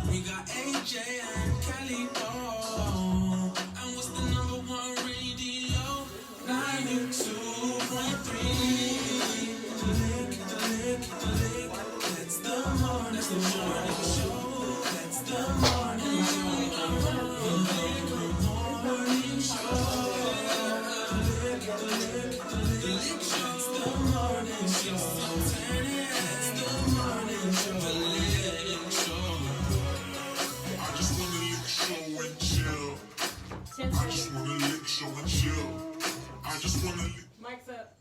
We got AJ and Kelly, oh. And what's the number one radio? 92.3. The lick. That's the morning show. That's the morning show. The morning show. The lick show's the morning show. Turn it, that's the morning show. The lick show. I just wanna lick, show, and chill. I just wanna lick, show, and chill. I just wanna lick. Mike's up.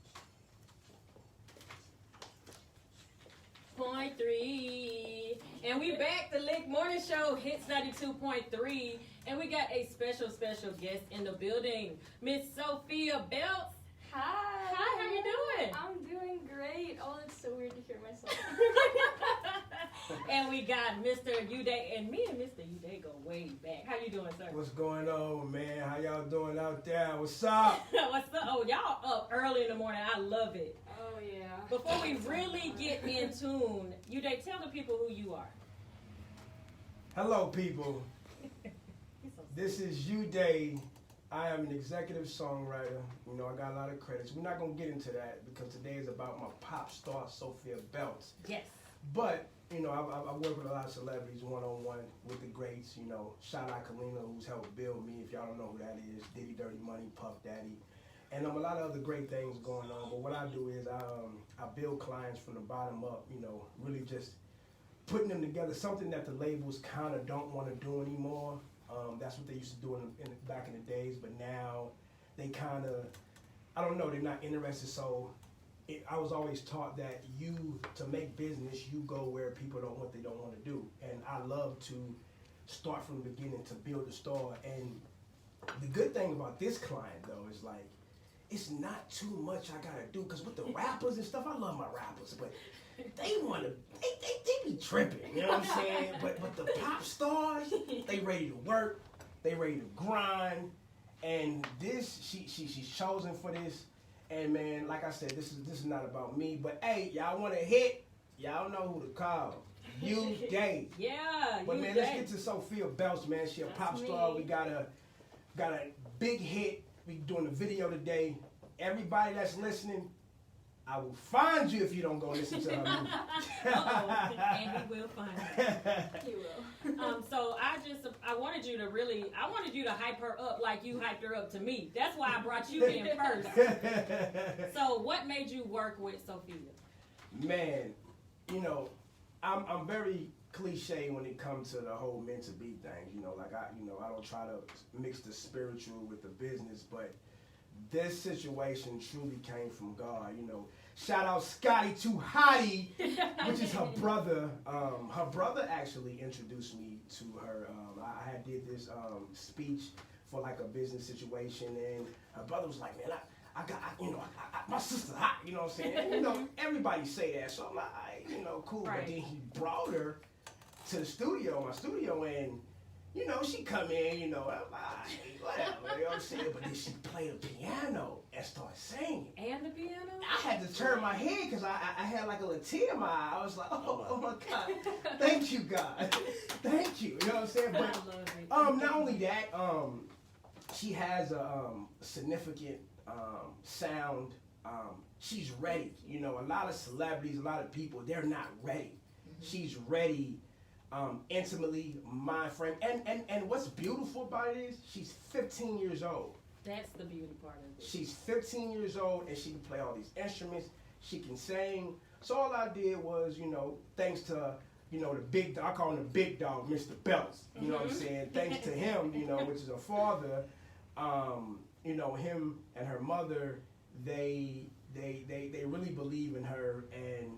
.3, and we back the Lick Morning Show hits 92.3, and we got a special guest in the building, Miss Sophia Beltz. Hi. Hi, how you doing? I'm doing great. Oh, it's so weird to hear myself. And we got Mr. Uday, and me and Mr. Uday go way back. How you doing, sir? What's going on, man? How y'all doing out there? What's up? What's up? Oh, y'all up early in the morning. I love it. Oh, yeah. Before we really get in tune, Uday, tell the people who you are. Hello, people. He's so This is Uday. I am an executive songwriter. You know, I got a lot of credits. We're not going to get into that because today is about my pop star, Sophia Beltz. Yes. But, you know, I work with a lot of celebrities one-on-one with the greats. You know, shout out Kalina, who's helped build me. If y'all don't know who that is, Diddy, Dirty Money, Puff Daddy. And a lot of other great things going on. But what I do is I build clients from the bottom up, you know, really just putting them together, something that the labels kind of don't want to do anymore. That's what they used to do back in the days, but now they kind of, I don't know, they're not interested. So I was always taught that to make business, you go where people don't want to do. And I love to start from the beginning to build a store. And the good thing about this client, though, is like, it's not too much I gotta do, because with the rappers and stuff, I love my rappers, but they be tripping, you know what I'm saying? But the pop stars, they ready to work, they ready to grind, and this, she's chosen for this, and man, like I said, this is not about me, but hey, y'all want a hit, y'all know who to call. Uday. Yeah, But man, let's get to Sophia Beltz, man. She a pop star. We got a big hit. We doing a video today. Everybody that's listening, I will find you if you don't go listen to her movie. And he will find you. He will. So I wanted you to hype her up like you hyped her up to me. That's why I brought you in first. So what made you work with Sophia? Man, you know, I'm very cliche when it comes to the whole meant to be thing. You know, like I don't try to mix the spiritual with the business, but this situation truly came from God. You know, shout out Scotty Too Hottie, which is her brother. Her brother actually introduced me to her. I had did this speech for like a business situation, and her brother was like, man, I my sister hot, you know what I'm saying? And, you know, everybody say that, so I'm like, you know, cool. Right. But then he brought her to the studio, my studio, and you know, she come in, you know, I'm like, whatever, you know what I'm saying? But then she played the piano and started singing. And the piano? I had to turn my head because I had like a little tear in my eye. I was like, oh my God, thank you, God, thank you. You know what I'm saying? But not only that, she has a significant sound. She's ready. You know, a lot of celebrities, a lot of people, they're not ready. Mm-hmm. She's ready. Intimately, mind frame, and what's beautiful about it is she's 15 years old. That's the beauty part of it. She's 15 years old and she can play all these instruments. She can sing. So all I did was, you know, thanks to, you know, I call him the big dog, Mr. Beltz. You know what I'm saying? Thanks to him, you know, which is her father. You know, him and her mother, they really believe in her, and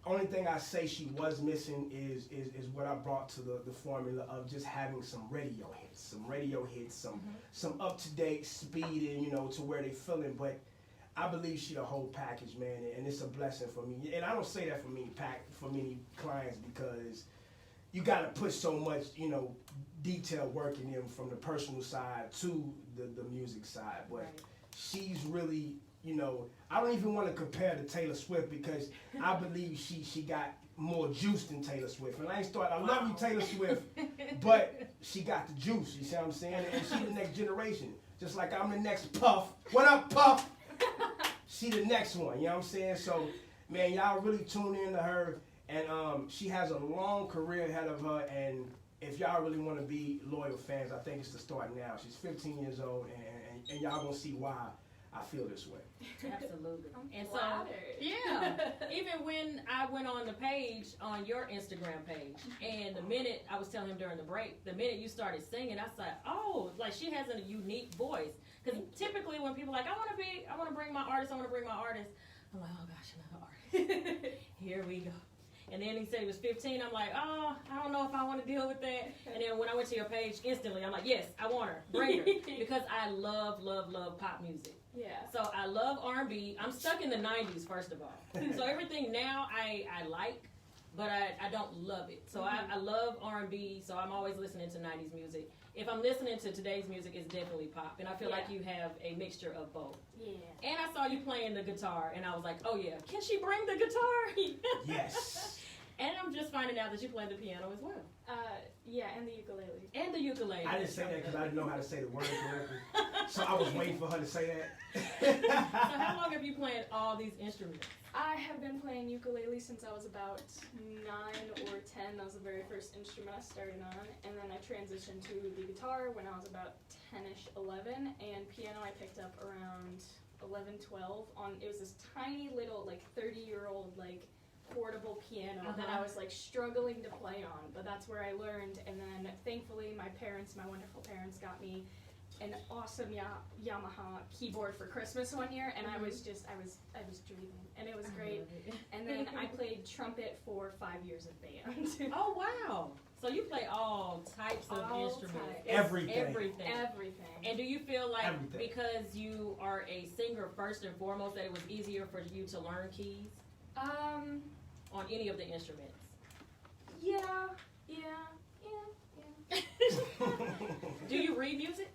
only thing I say she was missing is what I brought to the formula of just having some radio hits, some up-to-date speed, and, you know, to where they feeling. But I believe she the whole package, man, and it's a blessing for me. And I don't say that for many clients, because you got to put so much, you know, detailed work in them from the personal side to the music side. But right. She's really, you know, I don't even want to compare to Taylor Swift, because I believe she got more juice than Taylor Swift. And I love you, Taylor Swift, but she got the juice, you see what I'm saying? And she the next generation. Just like I'm the next Puff. What up, Puff? She the next one, you know what I'm saying? So, man, y'all really tune in to her. And she has a long career ahead of her. And if y'all really want to be loyal fans, I think it's the start now. She's 15 years old, and y'all gonna see why I feel this way. Absolutely. And so, flattered. yeah, even when I went on the page, on your Instagram page, and the minute I was telling him during the break, the minute you started singing, I said, oh, like she has a unique voice. Because typically when people are like, I want to bring my artist, I'm like, oh gosh, another artist. Here we go. And then he said he was 15. I'm like, oh, I don't know if I want to deal with that. And then when I went to your page, instantly, I'm like, yes, I want her. Bring her. Because I love pop music. Yeah. So I love R&B. I'm stuck in the 90s, first of all. So everything now I like, but I don't love it. So I love R&B, so I'm always listening to 90s music. If I'm listening to today's music, it's definitely pop. And I feel like you have a mixture of both. Yeah. And I saw you playing the guitar, and I was like, oh yeah, can she bring the guitar? Yes. And I'm just finding out that you play the piano as well. Yeah, and the ukulele. And the ukulele. I didn't say that because I didn't know how to say the word correctly. So I was waiting for her to say that. So how long have you played all these instruments? I have been playing ukulele since I was about 9 or 10. That was the very first instrument I started on. And then I transitioned to the guitar when I was about 10-ish, 11. And piano I picked up around 11, 12. It was this tiny little, like, 30-year-old, like, portable piano that I was like struggling to play on, but that's where I learned. And then thankfully my wonderful parents, got me an awesome Yamaha keyboard for Christmas one year, and I was dreaming, and it was great. And then I played trumpet for 5 years of band. Oh wow! So you play all types of instruments. Types. Everything. Everything. And do you feel like Everything. because you are a singer first and foremost that it was easier for you to learn keys? On any of the instruments? Yeah. Do you read music?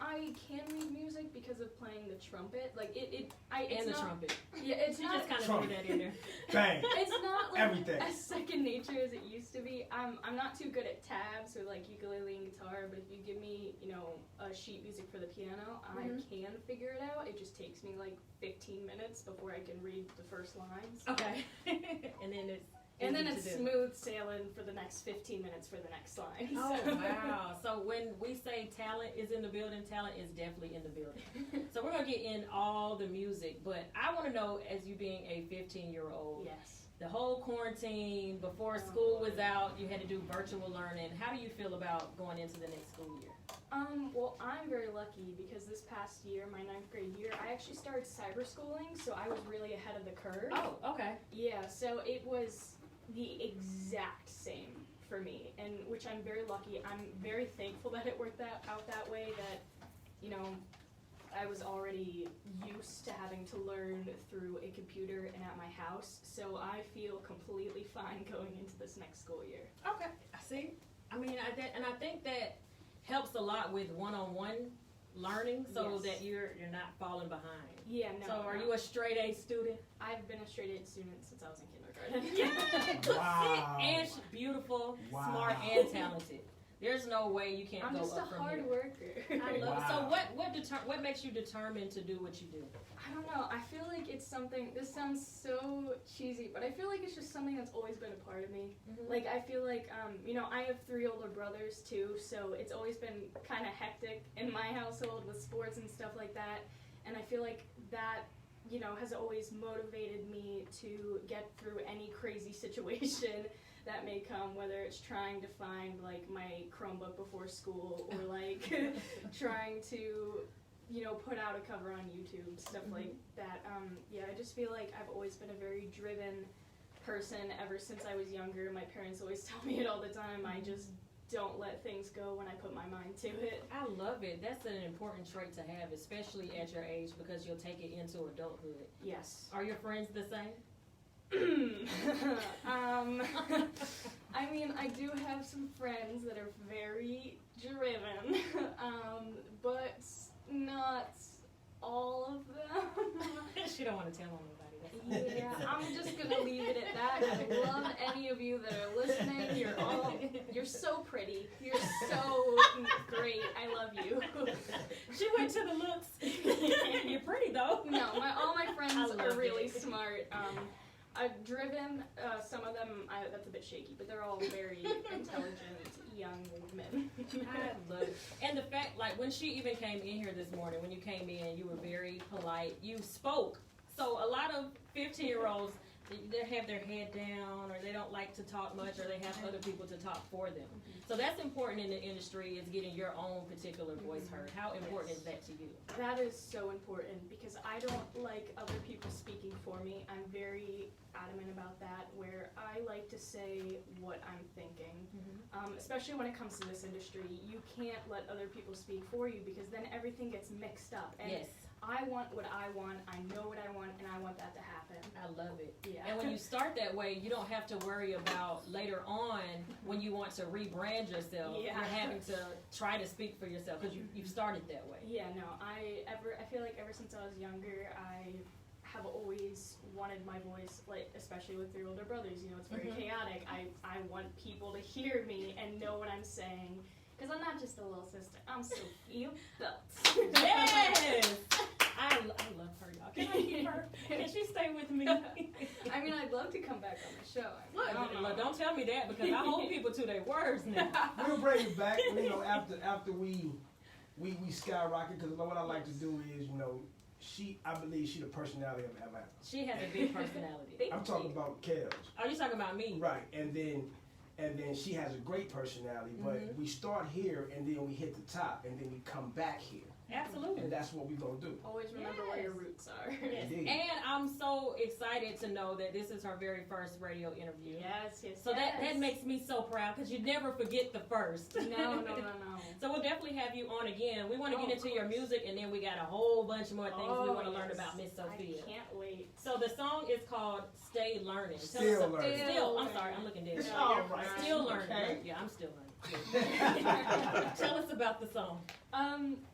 I can read music because of playing the trumpet. Like it's And the not, trumpet. Yeah, it's You not. just kind of Trumpet. threw that in there. Bang. It's not like Everything. as second nature as it used to be. I'm not too good at tabs or like ukulele and guitar, but if you give me, a sheet music for the piano, I can figure it out. It just takes me like 15 minutes before I can read the first lines. Okay. And then it's And then easy it's to do. smooth sailing for the next 15 minutes for the next line. Oh, So. wow. So when we say talent is in the building, talent is definitely in the building. So we're going to get in all the music, but I want to know, as you being a 15-year-old, Yes. the whole quarantine, before school was out, you had to do virtual learning. How do you feel about going into the next school year? Well, I'm very lucky because this past year, my 9th grade year, I actually started cyber schooling, so I was really ahead of the curve. Oh, okay. Yeah, so it was the exact same for me, and which I'm very lucky. I'm very thankful that it worked out that way, that, I was already used to having to learn through a computer and at my house, so I feel completely fine going into this next school year. Okay. I see. I mean, I think that helps a lot with one-on-one learning, so Yes. that you're not falling behind. Yeah, no. So are you a straight A student? I've been a straight A student since I was in kindergarten. Yeah. Wow. And she's beautiful, Wow. smart, and talented. There's no way you can't I'm go just a up from hard here. worker. I love it. Wow. So what makes you determined to do what you do? I don't know. I feel like it's something. This sounds so cheesy, but I feel like it's just something that's always been a part of me. Like I feel like I have 3 older brothers too, so it's always been kind of hectic in my household with sports and stuff like that. And I feel like that has always motivated me to get through any crazy situation that may come, whether it's trying to find like my Chromebook before school or like trying to put out a cover on YouTube, stuff like that. I just feel like I've always been a very driven person ever since I was younger. My parents always tell me it all the time. I just don't let things go when I put my mind to it. I love it. That's an important trait to have, especially at your age, because you'll take it into adulthood. Yes. Are your friends the same? I mean, I do have some friends that are very driven, but not all of them. She don't want to tell on nobody. That's Yeah, I'm just gonna leave it at that. I love any of you that are listening. You're so pretty. You're so great. I love you. She went to the looks. You're pretty though. No, all my friends I love are really it. smart. I've driven some of them. That's a bit shaky, but they're all very intelligent young men. I love it. And the fact, like, when she even came in here this morning, when you came in, you were very polite. You spoke. So a lot of 15-year-olds, they have their head down, or they don't like to talk much, or they have other people to talk for them. So that's important in the industry, is getting your own particular voice heard. How important is that to you? That is so important, because I don't like other people speaking for me. I'm very adamant about that, where I like to say what I'm thinking. Especially when it comes to this industry, you can't let other people speak for you, because then everything gets mixed up. And Yes. I want what I want, I know what I want, and I want that to happen. I love it. Yeah. And when you start that way, you don't have to worry about later on when you want to rebrand yourself. Yeah. You're having to try to speak for yourself, because you've started that way. Yeah, no, I feel like ever since I was younger, I have always wanted my voice, like, especially with 3 older brothers, you know, it's very chaotic. I want people to hear me and know what I'm saying, because I'm not just a little sister, I'm Sophia Beltz. Yes! I love her, y'all. Can I keep her? Can she stay with me? I mean, I'd love to come back on the show. Look, don't tell me that, because I hold people to their words now. We'll bring it back, you know, after we skyrocket, because what I like to do is, you know, I believe she the personality of Atlanta. She has a big personality. I'm talking about Kels. Are you talking about me? Right, and then she has a great personality, but we start here and then we hit the top and then we come back here. Absolutely. And that's what we're going to do. Always remember where your roots are. Yes. Indeed. And I'm so excited to know that this is her very first radio interview. Yes. So that makes me so proud, because you never forget the first. No. So we'll definitely have you on again. We want to get into your music, and then we got a whole bunch more things we want to learn about Miss Sophia. I can't wait. So the song is called Stay Learning. Still Learning. I'm sorry, I'm looking dead. It's all right. Still Learning. Okay. Yeah, I'm still learning. Tell us about the song.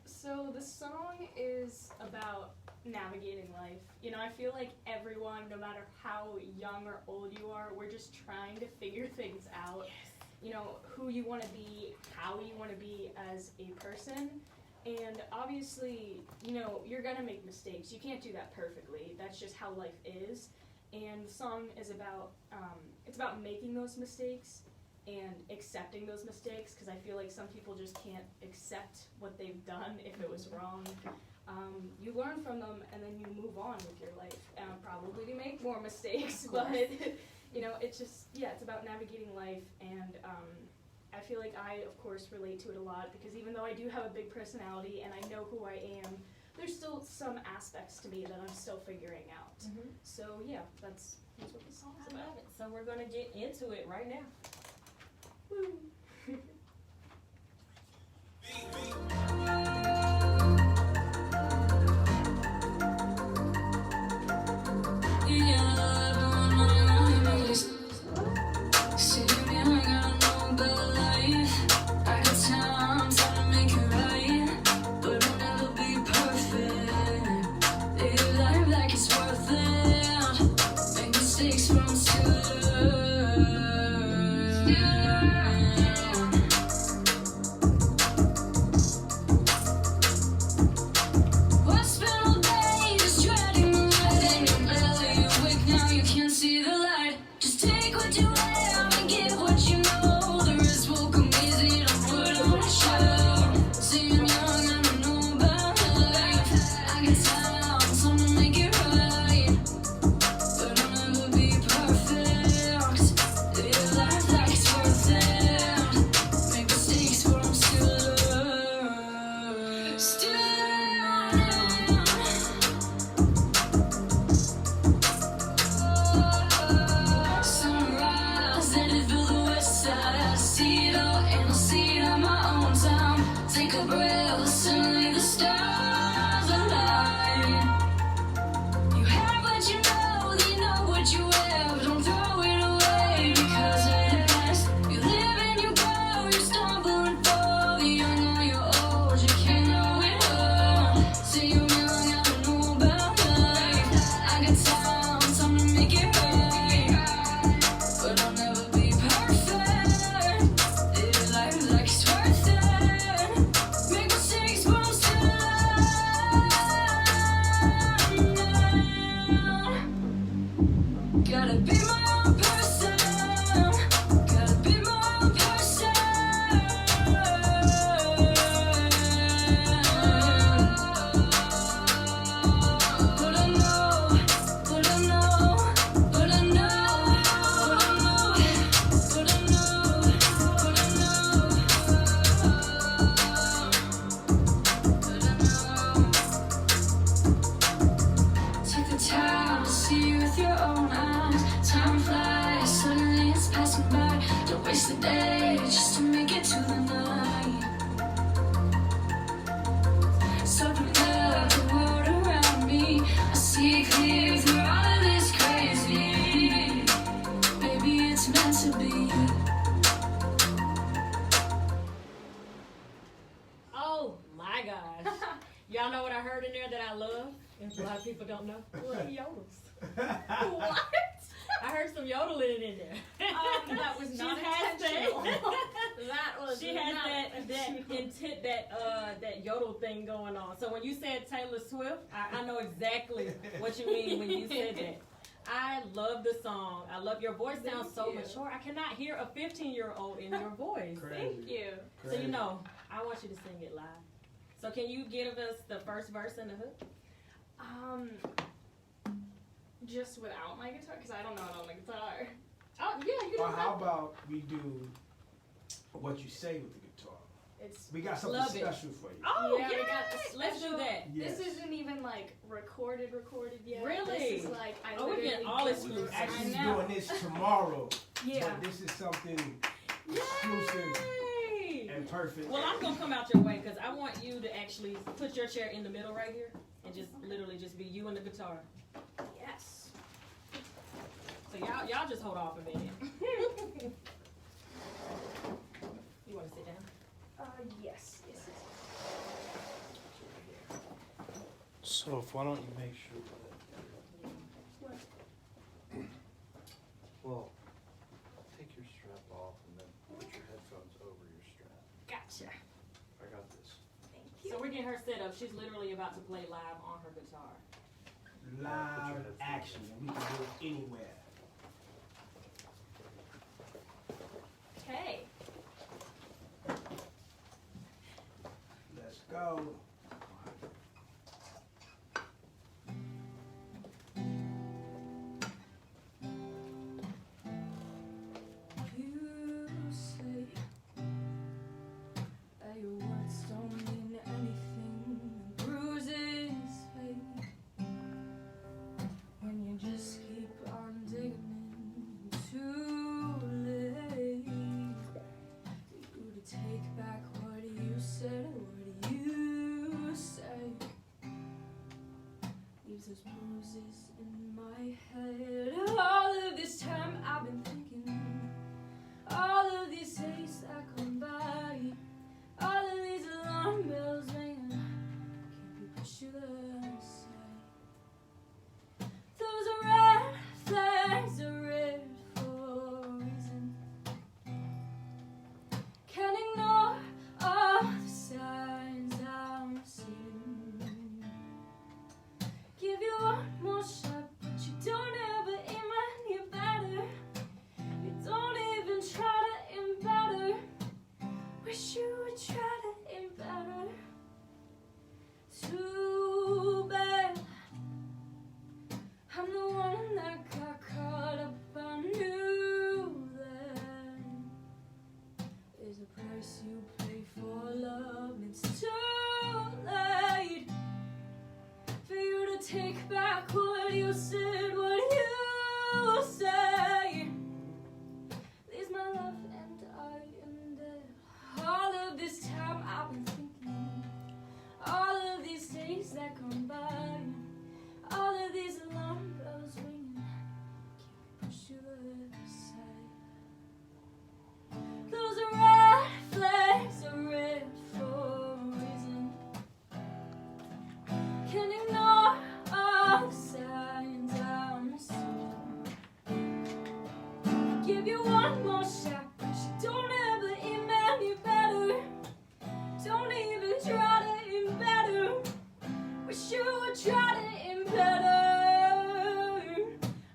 So the song is about navigating life. You know, I feel like everyone, no matter how young or old you are, we're just trying to figure things out. You know, who you want to be, how you want to be as a person. And obviously, you know, you're going to make mistakes. You can't do that perfectly. That's just how life is. And the song is about, it's about making those mistakes and accepting those mistakes, because I feel like some people just can't accept what they've done if it was wrong. You learn from them and then you move on with your life, probably to make more mistakes, but you know, it's just, it's about navigating life, and I feel like I, of course, relate to it a lot, because even though I do have a big personality and I know who I am, there's still some aspects to me that I'm still figuring out. So yeah, that's what the song's I about. love it. So we're going to get into it right now. Woo. Now you with your own eyes. Time flies, suddenly it's passing by. Don't waste the day just to make it to the night. Soaking up the world around me. I see clear through all of this crazy. Maybe it's meant to be. Oh my gosh. Y'all know what I heard in there that I love? And a lot of people don't know. What yodels. What? I heard some yodeling in there. That was not She has intentional. that. That was She has not that intentional. intent, that yodel thing going on. So when you said Taylor Swift, I know exactly what you mean when you said that. I love the song. I love your voice. Sounds so you. mature. I cannot hear a 15-year-old in your voice. Crazy. Thank you. So you know, I want you to sing it live. So can you give us the first verse and the hook? Just without my guitar, because I don't know it on the guitar. Oh yeah, you Or don't how have. about we do what you say with the guitar? It's We got something Love it. special for you. Oh Yeah, yeah, we got the let's do special- that. Yes. This isn't even like recorded yet. Really? This is like I Oh, we're literally getting all just- exclusive. Actually I know. doing this tomorrow, Yeah. but this is something exclusive Yay! and perfect. Well, I'm gonna come out your way because I want you to actually put your chair in the middle right here and just literally just be you and the guitar. Yes. So y'all just hold off a minute. You want to sit down? Yes. So, why don't you make sure What? well, take your strap off and then put your headphones over your strap. Gotcha. I got this. Thank you. So we're getting her set up. She's literally about to play live on her guitar. Live action. We can do it anywhere. Okay. Let's go. You say that your words don't mean anything, and bruises fade when you just keep on digging in. Too late for you to take back what you said. What you say leaves those bruises in my head. All of this time I've been thinking. All of these days that come by, all of these alarm bells ringing, can't be pushed to the side. Those are red flags, are red for a reason. Can't ignore all the signs I'm seeing. Give you one more shot, but you don't ever aim any better. You don't even try to aim better. Wish you would try to aim better. Too bad I'm the one that got caught up. I knew that there's a price you pay for love. It's too late for you to take back what you said. What you say leaves my love and I am dead. All of this time I've been thinking. All of these days that come by. All of these alarm bells ringing. Can't push you to the side. Those are red flags, are red for a reason. Can't ignore all the signs I'm seeing. Give you one more shot, but you don't ever aim any better. Don't even try to aim better. Wish you would try to aim better.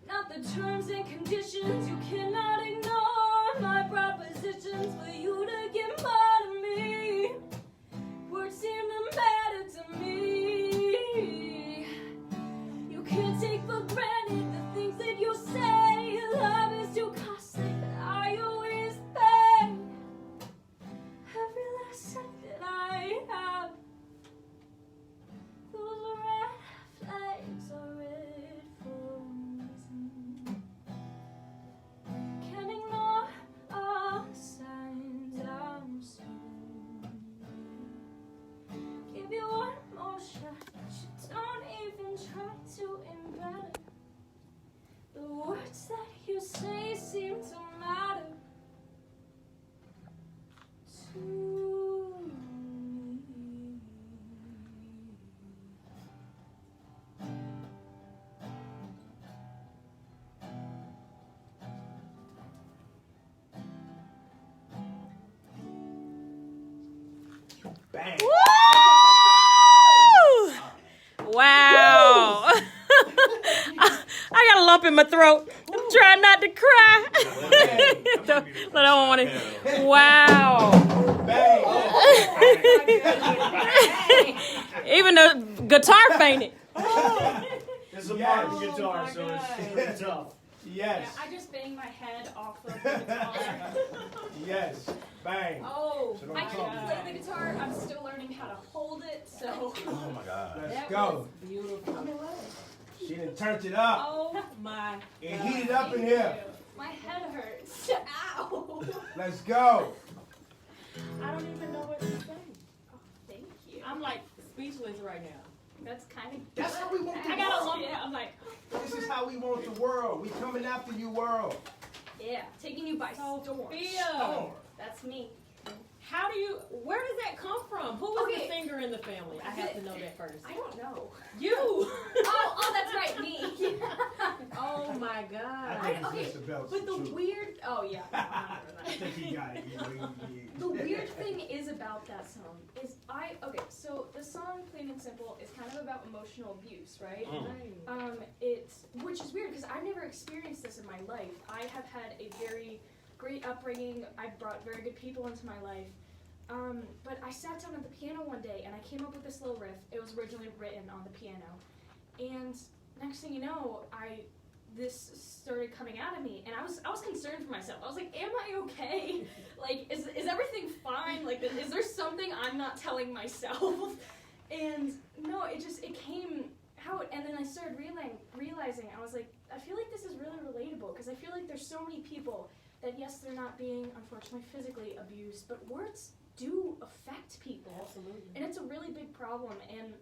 Not the terms and conditions, you cannot ignore my propositions for you to get more to me. Words seem to matter to me. You can't take for granted the things that you say. Love is too costly, but I always words that you say seem to matter to me. Bang. Wow. I got a lump in my throat. I'm trying not to cry. But I don't want to. Wow. Bang. Even the guitar fainted. It's a Yes. modern guitar, my so God. it's really tough. Yes. Yeah, I just banged my head off of the guitar. Yes. Bang. Oh, So don't I talk. can play the guitar. I'm still learning how to hold it, so. Oh my God. Let's That go. was beautiful. She done turned it up. Oh my It God. heated up in here. My head hurts. Ow. Let's go. I don't even know what to say. Oh, thank you. I'm like speechless right now. That's kind of. That's how we want the I got a world. lump. I'm like, This is how we want the world. We coming after you, world. Yeah, taking you by storm. Sophia. Storm. That's me. Where does that come from? Who was Okay. the singer in the family? I have to know that first. I don't know. You. Oh, that's right, me. Oh my I God. think it's okay, Mr. Beltz. But the too. weird. Oh yeah. No, I I think he got it. The weird thing is about that song is so the song Plain and Simple is kind of about emotional abuse, right? It's which is weird because I've never experienced this in my life. I have had a very great upbringing. I've brought very good people into my life. But I sat down at the piano one day and I came up with this little riff. It was originally written on the piano, and next thing you know, this started coming out of me, and I was concerned for myself. I was like, am I okay? Like, is everything fine? Like, is there something I'm not telling myself? And no, it came out, and then I started realizing, I was like, I feel like this is really relatable, because I feel like there's so many people that, yes, they're not being, unfortunately, physically abused, but words do affect people. Absolutely. And it's a really big problem, and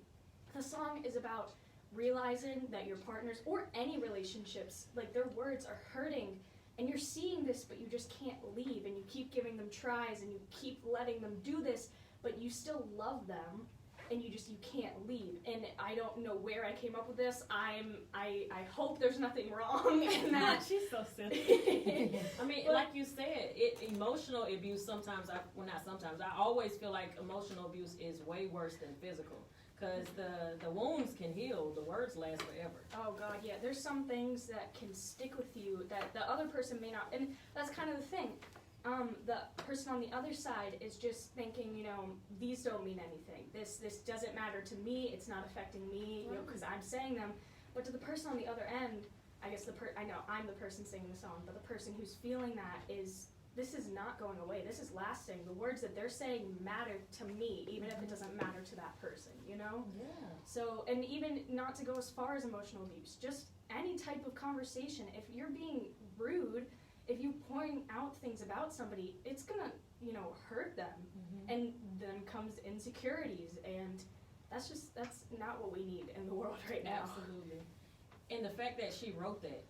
the song is about realizing that your partners or any relationships, like their words are hurting, and you're seeing this but you just can't leave, and you keep giving them tries and you keep letting them do this, but you still love them, and you can't leave. And I don't know where I came up with this. I hope there's nothing wrong in that. She's so silly. I mean, like you said, emotional abuse sometimes, I always feel like emotional abuse is way worse than physical. Because the wounds can heal, the words last forever. Oh God, yeah. There's some things that can stick with you that the other person may not, and that's kind of the thing. The person on the other side is just thinking, these don't mean anything. This doesn't matter to me. It's not affecting me, because I'm saying them. But to the person on the other end, I guess I know I'm the person singing the song, but the person who's feeling that is. This is not going away. This is lasting. The words that they're saying matter to me, even if it doesn't matter to that person, Yeah. So, and even not to go as far as emotional abuse, just any type of conversation. If you're being rude, if you point out things about somebody, it's gonna, hurt them. And then comes insecurities, and that's not what we need in the world right now. Absolutely. And the fact that she wrote that.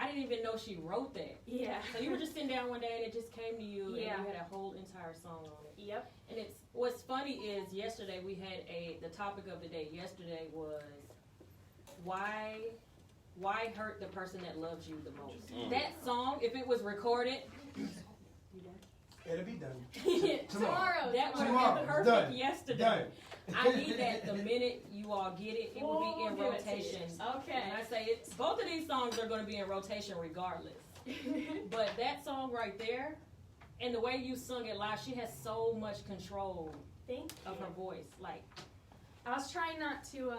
I didn't even know she wrote that. Yeah. So you were just sitting down one day and it just came to you, Yeah. and you had a whole entire song on it. Yep. And what's funny is yesterday we had the topic of the day yesterday was why hurt the person that loves you the most. That song, if it was recorded, It'll be done. Tomorrow. that would Tomorrow. have been perfect Done. yesterday. Done. I need that the minute you all get it, it will be in We'll give it to you. rotation. Okay. And I say both of these songs are going to be in rotation regardless. But that song right there, and the way you sung it live, she has so much control Thank of you. her voice. Like, I was trying not to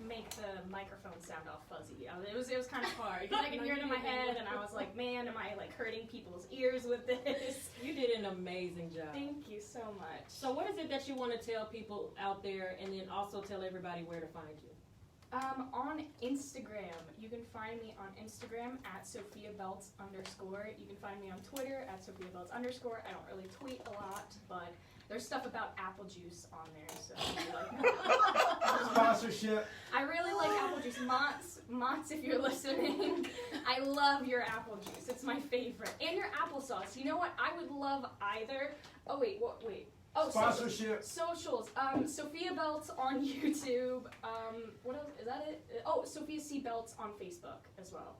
make the microphone sound all fuzzy. It was kind of hard because I could hear it in my head, and I was like, man, am I hurting people's ears with this? you did an amazing job. Thank you so much. So what is it that you want to tell people out there, and then also tell everybody where to find you? On Instagram, you can find me on Instagram at Sophia Beltz _. You can find me on Twitter at Sophia Beltz _. I don't really tweet a lot, but there's stuff about apple juice on there, so if you like Sponsorship. I really like apple juice. Mott's, if you're listening. I love love your apple juice. It's my favorite. And your applesauce. You know what? I would love either. Oh, wait. Oh, Sponsorship. Socials. Sophia Beltz on YouTube. What else? Is that it? Oh, Sophia C. Beltz on Facebook as well.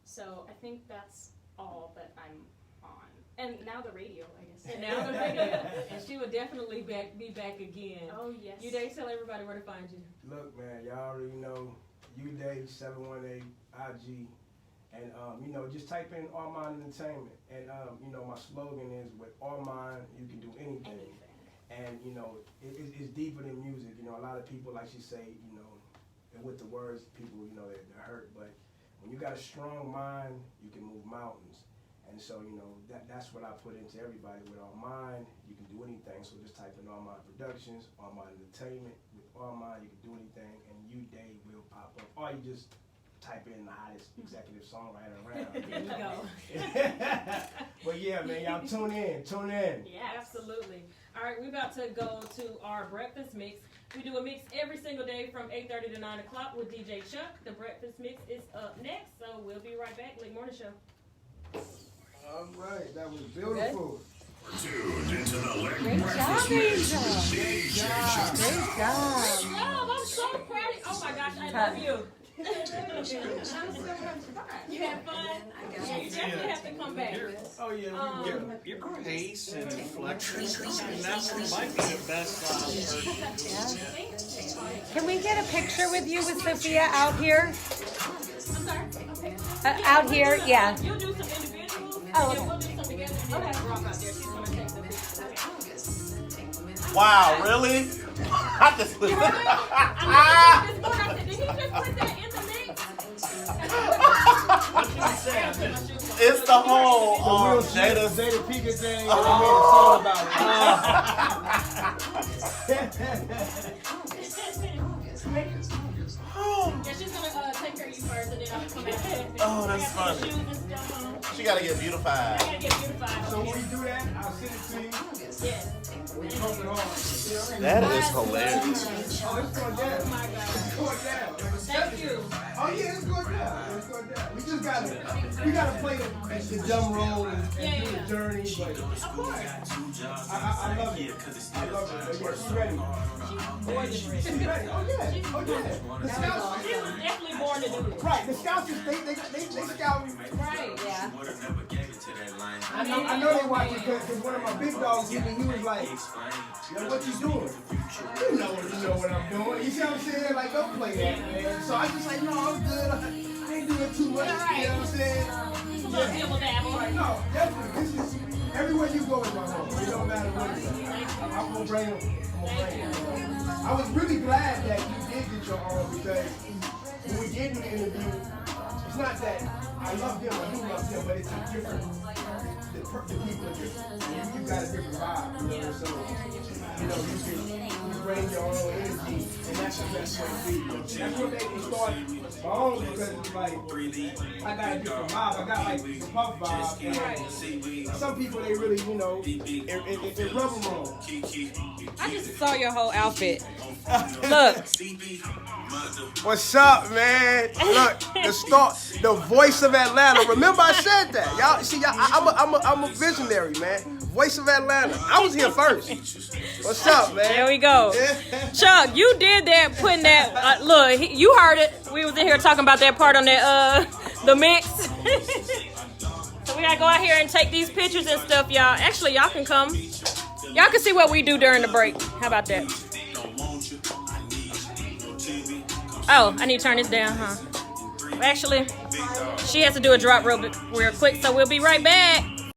So I think that's all that I'm on. And now the radio, I guess. And now the radio. And she will definitely be back again. Oh, yes. Uday, tell everybody where to find you. Look, man, y'all already know Uday 718 IG, and just type in Armand Entertainment, and my slogan is with Armand you can do anything. And it's deeper than music. A lot of people, like she say, and with the words, people they're hurt, but when you got a strong mind, you can move mountains. And so, that's what I put into everybody. With Armand, you can do anything. So just type in Armand Productions, Armand Entertainment. With Armand, you can do anything, and Uday will pop up. Or you just type in the hottest executive songwriter around. There you go. But yeah, man, y'all tune in. Yeah, absolutely. All right, we're about to go to our breakfast mix. We do a mix every single day from 8:30 to 9 o'clock with DJ Chuck. The breakfast mix is up next, so we'll be right back. Late Morning Show. All right, that was beautiful. Tuned into the Late Great job, Breakfast Mix Angel. with DJ Chuck. Great job. I'm so proud of you. Oh my gosh, I love you. That was so much fun. You had fun? Yeah, you definitely have to come back. Oh yeah, Your pace and inflections, and that's what might be the best Can we get a picture with you with Sophia out here? I'm sorry? Okay. Out here, yeah. You'll do some individuals, Oh, and then we'll do some together, and then have Rock out there. She's going to take the picture. Wow, really? I just You heard me? I listened to this morning. I said, did he just put that in the mix? it's the whole Jada Jada. Pinkett thing, and they made a song about Yeah, she's going to take care of you first, and then I'll come back. Oh, that's funny. Shoes and stuff on. She gotta get beautified. I gotta get beautified. So when we do that, I'll send it to you. Yes. We pump it on. That is hilarious. Oh, it's going down. Oh my God. It's going down. Thank you. Oh yeah, it's going down. It's going down. We just gotta play the dumb role and do the journey. But Of course. I love it. I love it. But yeah, she's ready. More than ready. She's ready. Oh yeah. Oh yeah. The scouts. She was definitely born to do this. Right. The scouts. They scout. Right. Yeah. I know they watch it because one of my big dogs he was like, yo, what you doing? You know what I'm doing. You see what I'm saying? Like, don't play that, man. So I just like, no, I'm good. I ain't doing too much. You know what I'm saying? Little devil dabble. No, definitely. This is everywhere you go in my home. It don't matter what it's like. I'm gonna bring them. I was really glad that you did get your own because when we did the interview, it's not that I love them, I do love them, but it's a different. The people are different. You got a different vibe, so you can bring your own energy, and that's the best way to be. That's what made me start my own because it's like I got a different vibe. I got like the puff vibe, and some people they really it rub them wrong. I just saw your whole outfit. Look. What's up, man? Look, the voice of Atlanta. Remember I said that, y'all. See, I'm a visionary, man. Voice of Atlanta. I was here first. What's up, man? There we go. Chuck, you did that, putting that, look, you heard it. We was in here talking about that part on that, the mix. So we gotta go out here and take these pictures and stuff, y'all. Actually, y'all can come. Y'all can see what we do during the break. How about that? Oh, I need to turn this down, huh? Actually, she has to do a drop real quick, so we'll be right back.